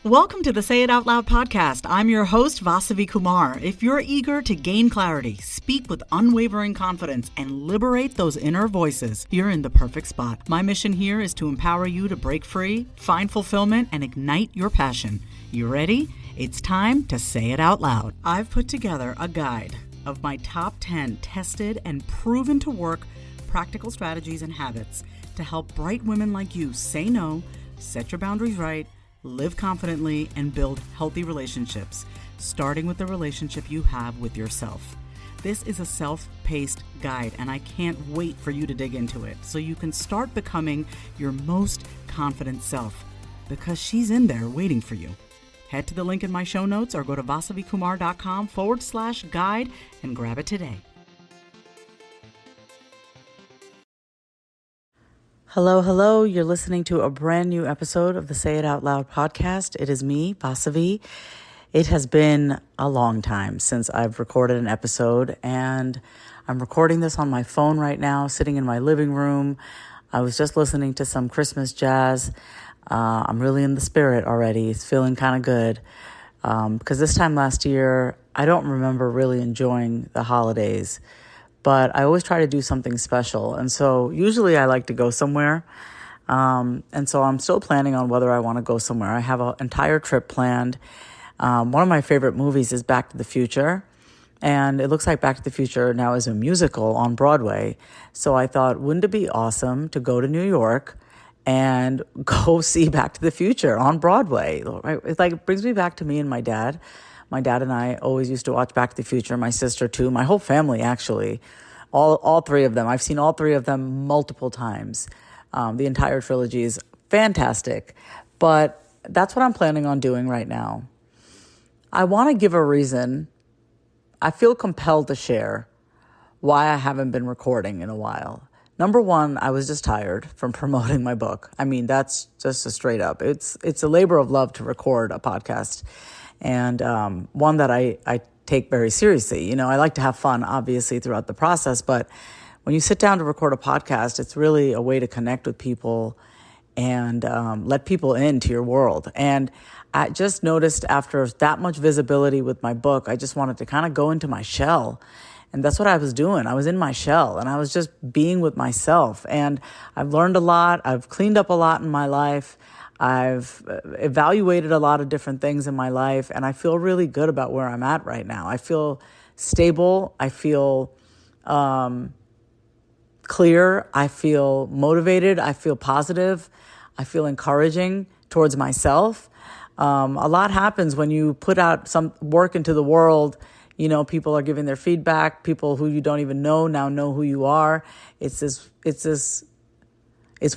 Welcome to the Say It Out Loud podcast. I'm your host, Vasavi Kumar. If you're eager to gain clarity, speak with unwavering confidence, and liberate those inner voices, you're in the perfect spot. My mission here is to empower you to break free, find fulfillment, and ignite your passion. You ready? It's time to say it out loud. I've put together a guide of my top 10 tested and proven to work practical strategies and habits to help bright women like you say no, set your boundaries right, live confidently, and build healthy relationships, starting with the relationship you have with yourself. This is a self-paced guide, and I can't wait for you to dig into it so you can start becoming your most confident self, because she's in there waiting for you. Head to the link in my show notes or go to vasavikumar.com/guide and grab it today. Hello. You're listening to a brand new episode of the Say It Out Loud podcast. It is me, Vasavi. It has been a long time since I've recorded an episode, and I'm recording this on my phone right now, sitting in my living room. I was just listening to some Christmas jazz. I'm really in the spirit already. It's feeling kind of good. Because this time last year, I don't remember really enjoying the holidays. But I always try to do something special. And so usually I like to go somewhere. And so I'm still planning on whether I want to go somewhere. I have an entire trip planned. One of my favorite movies is Back to the Future. And it looks like Back to the Future now is a musical on Broadway. So I thought, wouldn't it be awesome to go to New York and go see Back to the Future on Broadway? It brings me back to me and my dad. My dad and I always used to watch Back to the Future. My sister too. My whole family, actually. All three of them. I've seen all three of them multiple times. The entire trilogy is fantastic. But that's what I'm planning on doing right now. I want to give a reason. I feel compelled to share why I haven't been recording in a while. Number one, I was just tired from promoting my book. I mean, that's just a straight up. It's a labor of love to record a podcast. And one that I take very seriously. You know, I like to have fun, obviously, throughout the process. But when you sit down to record a podcast, it's really a way to connect with people and let people into your world. And I just noticed after that much visibility with my book, I just wanted to kind of go into my shell. And that's what I was doing. I was in my shell and I was just being with myself. And I've learned a lot. I've cleaned up a lot in my life. I've evaluated a lot of different things in my life, and I feel really good about where I'm at right now. I feel stable. I feel clear. I feel motivated. I feel positive. I feel encouraging towards myself. A lot happens when you put out some work into the world. You know, people are giving their feedback. People who you don't even know now know who you are. It's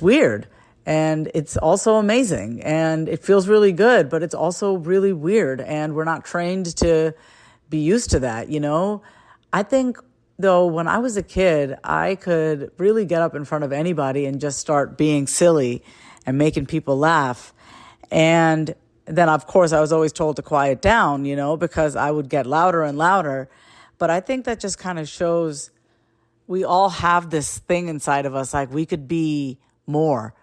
weird. And it's also amazing, and it feels really good, but it's also really weird, and we're not trained to be used to that, you know? I think, though, when I was a kid, I could really get up in front of anybody and just start being silly and making people laugh. And then, of course, I was always told to quiet down, you know, because I would get louder and louder. But I think that just kind of shows we all have this thing inside of us, like we could be more.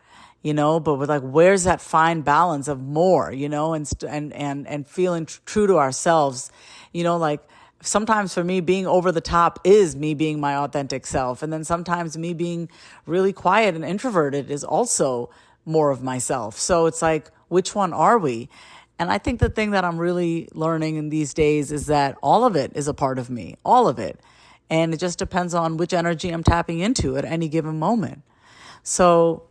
You know, but with where's that fine balance of more, you know, and feeling true to ourselves, you know, like sometimes for me being over the top is me being my authentic self. And then sometimes me being really quiet and introverted is also more of myself. So it's like, which one are we? And I think the thing that I'm really learning in these days is that all of it is a part of me, all of it. And it just depends on which energy I'm tapping into at any given moment. So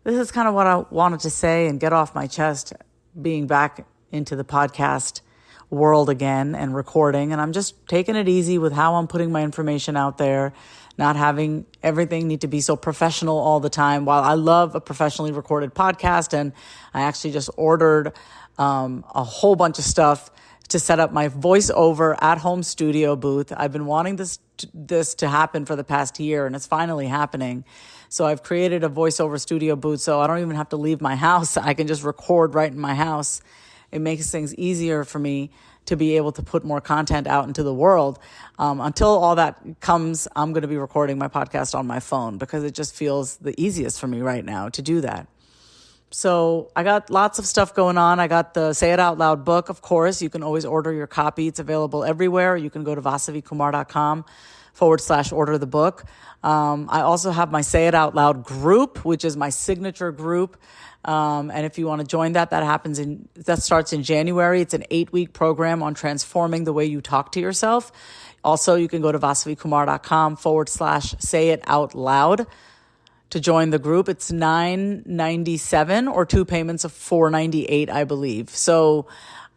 this is kind of what I wanted to say and get off my chest, being back into the podcast world again and recording. And I'm just taking it easy with how I'm putting my information out there, not having everything need to be so professional all the time. While I love a professionally recorded podcast, and I actually just ordered a whole bunch of stuff to set up my voiceover at-home studio booth. I've been wanting this to happen for the past year, and it's finally happening. So I've created a voiceover studio booth, so I don't even have to leave my house. I can just record right in my house. It makes things easier for me to be able to put more content out into the world. Until all that comes, I'm going to be recording my podcast on my phone because it just feels the easiest for me right now to do that. So I got lots of stuff going on. I got the Say It Out Loud book, of course. You can always order your copy. It's available everywhere. You can go to vasavikumar.com/order the book. I also have my Say It Out Loud group, which is my signature group. And if you want to join that starts in January. It's an 8-week program on transforming the way you talk to yourself. Also, you can go to vasavikumar.com/say it out loud to join the group. It's $9.97 or 2 payments of $4.98, I believe. So,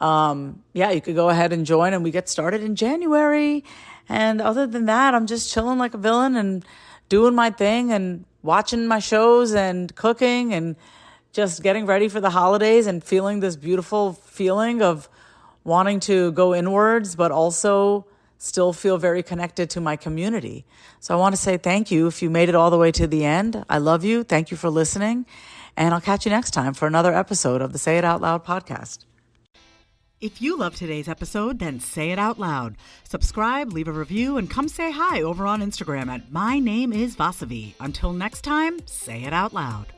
you could go ahead and join, and we get started in January. And other than that, I'm just chilling like a villain and doing my thing and watching my shows and cooking and just getting ready for the holidays and feeling this beautiful feeling of wanting to go inwards, but also still feel very connected to my community. So I want to say thank you if you made it all the way to the end. I love you. Thank you for listening. And I'll catch you next time for another episode of the Say It Out Loud podcast. If you love today's episode, then say it out loud. Subscribe, leave a review, and come say hi over on Instagram at My Name is Vasavi. Until next time, say it out loud.